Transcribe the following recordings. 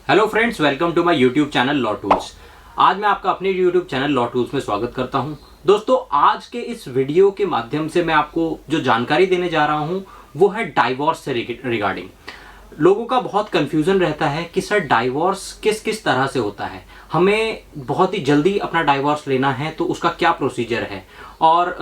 Hello friends, welcome to my YouTube channel law tools. आज मैं आपका अपने यूट्यूब चैनल लॉ टूल्स में स्वागत करता हूं। दोस्तों, आज के इस वीडियो के माध्यम से मैं आपको जो जानकारी देने जा रहा हूं वो है डाइवोर्स से रिगार्डिंग। लोगों का बहुत कंफ्यूजन रहता है कि सर डाइवोर्स किस किस तरह से होता है, हमें बहुत ही जल्दी अपना डाइवोर्स लेना है तो उसका क्या प्रोसीजर है, और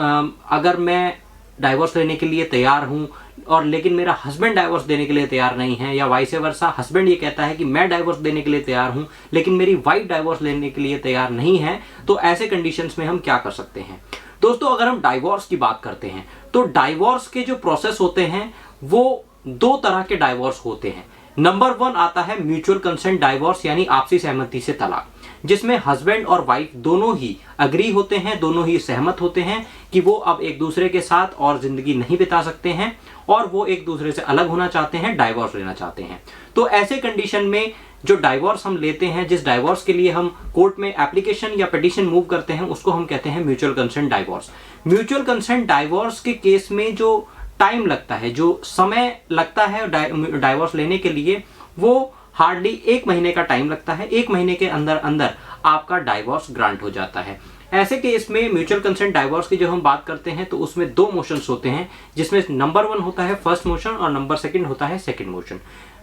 अगर मैं डाइवोर्स लेने के लिए तैयार हूं और लेकिन मेरा हस्बैंड डाइवोर्स देने के लिए तैयार नहीं है, या वाइस वर्सा हस्बैंड ये कहता है कि मैं डाइवोर्स देने के लिए तैयार हूं लेकिन मेरी वाइफ डाइवोर्स लेने के लिए तैयार नहीं है, तो ऐसे कंडीशंस में हम क्या कर सकते हैं। दोस्तों, अगर हम डाइवोर्स की बात करते हैं तो डाइवोर्स के जो प्रोसेस होते हैं वो दो तरह के डाइवोर्स होते हैं। नंबर 1 आता है म्यूचुअल कंसेंट डाइवोर्स, यानी आपसी सहमति से तलाक, जिसमें हस्बैंड और वाइफ दोनों ही अग्री होते हैं, दोनों ही सहमत होते हैं कि वो अब एक दूसरे के साथ और जिंदगी नहीं बिता सकते हैं और वो एक दूसरे से अलग होना चाहते हैं, डाइवोर्स लेना चाहते हैं। तो ऐसे कंडीशन में जो डाइवोर्स हम लेते हैं, जिस डाइवोर्स के लिए हम कोर्ट में एप्लीकेशन या पिटीशन मूव करते हैं, उसको हम कहते हैं mutual consent divorce. Mutual consent divorce के केस में जो टाइम लगता है, जो समय लगता है डाइवोर्स लेने के लिए, वो हार्डली 1 महीने का टाइम लगता है। 1 महीने के अंदर अंदर आपका डाइवोर्स ग्रांट हो जाता है। ऐसे केस में म्यूचुअल कंसेंट डाइवोर्स की जब हम बात करते हैं तो उसमें 2 मोशंस होते हैं, जिसमें नंबर 1 होता है फर्स्ट मोशन और नंबर 2 होता है सेकंड मोशन।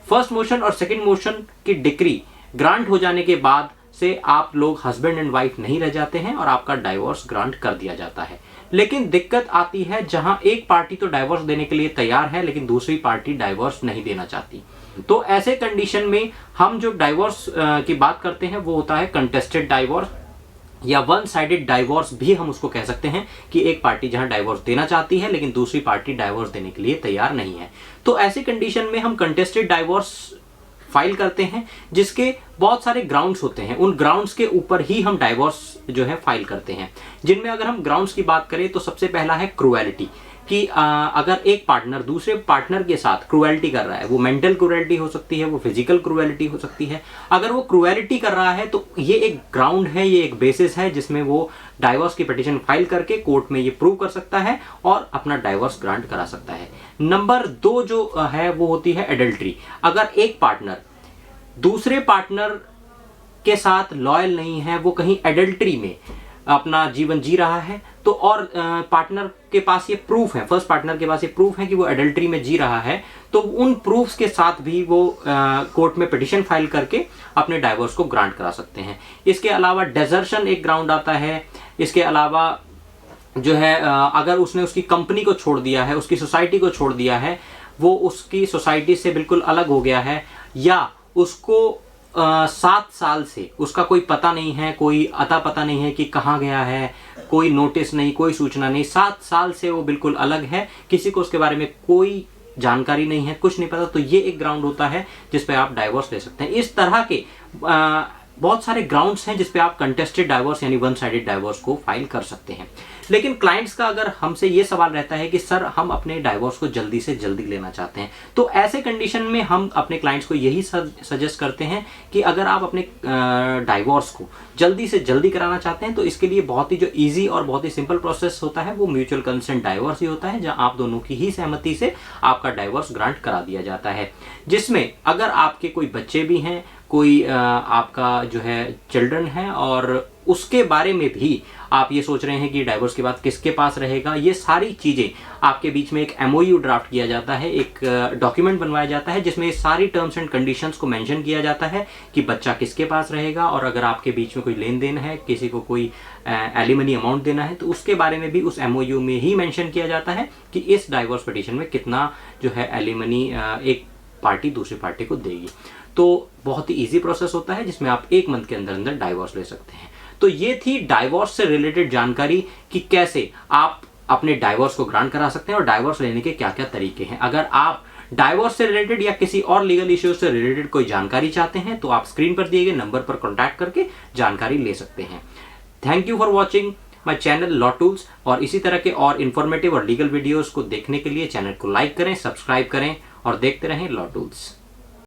फर्स्ट मोशन और सेकंड मोशन की डिक्री ग्रांट हो जाने के बाद से आप लोग हस्बैंड एंड वाइफ नहीं रह जाते हैं और आपका डाइवोर्स ग्रांट कर दिया जाता है। लेकिन दिक्कत आती है जहां एक पार्टी तो डाइवोर्स देने के लिए तैयार है लेकिन दूसरी पार्टी डाइवोर्स नहीं देना चाहती। तो ऐसे कंडीशन में हम जो डाइवोर्स की बात करते हैं वो होता है कंटेस्टेड डाइवोर्स, या वन साइडेड डाइवोर्स भी हम उसको कह सकते हैं, कि एक पार्टी जहां डाइवोर्स देना चाहती है लेकिन दूसरी पार्टी डाइवोर्स देने के लिए तैयार नहीं है। तो ऐसी कंडीशन में हम कंटेस्टेड डाइवोर्स फाइल करते हैं, जिसके बहुत सारे ग्राउंड्स होते हैं। उन ग्राउंड्स के ऊपर ही हम डाइवोर्स जो है फाइल करते हैं, जिनमें अगर हम ग्राउंड्स की बात करें तो सबसे पहला है क्रूएलिटी, कि अगर एक पार्टनर दूसरे पार्टनर के साथ क्रूएलिटी कर रहा है, वो मेंटल क्रूएलिटी हो सकती है, वो फिजिकल क्रूएलिटी हो सकती है। अगर वो क्रूएलिटी कर रहा है तो ये एक ग्राउंड है, ये एक बेसिस है जिसमें वो डाइवोर्स की पिटीशन फाइल करके कोर्ट में ये प्रूव कर सकता है और अपना डाइवोर्स ग्रांट करा सकता है। नंबर 2 जो है वो होती है एडल्ट्री। अगर एक पार्टनर दूसरे पार्टनर के साथ लॉयल नहीं है, वो कहीं एडल्ट्री में अपना जीवन जी रहा है, तो और पार्टनर के पास ये प्रूफ है, फर्स्ट पार्टनर के पास ये प्रूफ है कि वो एडल्ट्री में जी रहा है, तो उन प्रूफ्स के साथ भी वो कोर्ट में पिटीशन फाइल करके अपने डाइवोर्स को ग्रांट करा सकते हैं। इसके अलावा डेजर्शन एक ग्राउंड आता है। इसके अलावा जो है अगर उसने उसकी कंपनी को छोड़ दिया है, उसकी सोसाइटी को छोड़ दिया है, वो उसकी सोसाइटी से बिल्कुल अलग हो गया है, या उसको 7 साल से उसका कोई पता नहीं है, कोई अता पता नहीं है कि कहाँ गया है, कोई नोटिस नहीं, कोई सूचना नहीं, 7 साल से वो बिल्कुल अलग है, किसी को उसके बारे में कोई जानकारी नहीं है, कुछ नहीं पता, तो ये एक ग्राउंड होता है जिस पे आप डाइवोर्स ले सकते हैं। इस तरह के बहुत सारे ग्राउंड्स हैं जिस पे आप कंटेस्टेड डाइवोर्स यानी वन साइडेड डाइवोर्स को फाइल कर सकते हैं। लेकिन क्लाइंट्स का अगर हमसे ये सवाल रहता है कि सर हम अपने डाइवोर्स को जल्दी से जल्दी लेना चाहते हैं, तो ऐसे कंडीशन में हम अपने क्लाइंट्स को यही सजेस्ट करते हैं कि अगर आप अपने डाइवोर्स को जल्दी से जल्दी कराना चाहते हैं तो इसके लिए बहुत ही जो ईजी और बहुत ही सिंपल प्रोसेस होता है वो म्यूचुअल कंसेंट डाइवोर्स ही होता है, जहां आप दोनों की ही सहमति से आपका डाइवोर्स ग्रांट करा दिया जाता है। जिसमें अगर आपके कोई बच्चे भी हैं, कोई आपका जो है चिल्ड्रन है, और उसके बारे में भी आप ये सोच रहे हैं कि डाइवोर्स के बाद किसके पास रहेगा, ये सारी चीज़ें आपके बीच में एक MOU ड्राफ्ट किया जाता है, एक डॉक्यूमेंट बनवाया जाता है जिसमें सारी टर्म्स एंड कंडीशंस को मेंशन किया जाता है कि बच्चा किसके पास रहेगा, और अगर आपके बीच में कोई लेन देन है, किसी को कोई एलिमनी अमाउंट देना है, तो उसके बारे में भी उस MOU में ही मेंशन किया जाता है कि इस डाइवोर्स पिटीशन में कितना जो है एलिमनी एक पार्टी दूसरी पार्टी को देगी। तो बहुत ही इजी प्रोसेस होता है जिसमें आप 1 मंथ के अंदर अंदर डाइवोर्स ले सकते हैं। तो ये थी डाइवोर्स से रिलेटेड जानकारी कि कैसे आप अपने डाइवोर्स को ग्रांट करा सकते हैं और डाइवोर्स लेने के क्या क्या तरीके हैं। अगर आप डाइवोर्स से रिलेटेड या किसी और लीगल इश्यूज से रिलेटेड कोई जानकारी चाहते हैं तो आप स्क्रीन पर दिए गए नंबर पर कॉन्टैक्ट करके जानकारी ले सकते हैं। Thank you for watching my channel law tools, और इसी तरह के और इन्फॉर्मेटिव और लीगल वीडियोस को देखने के लिए चैनल को लाइक करें, सब्सक्राइब करें और देखते रहें लॉ टूल्स।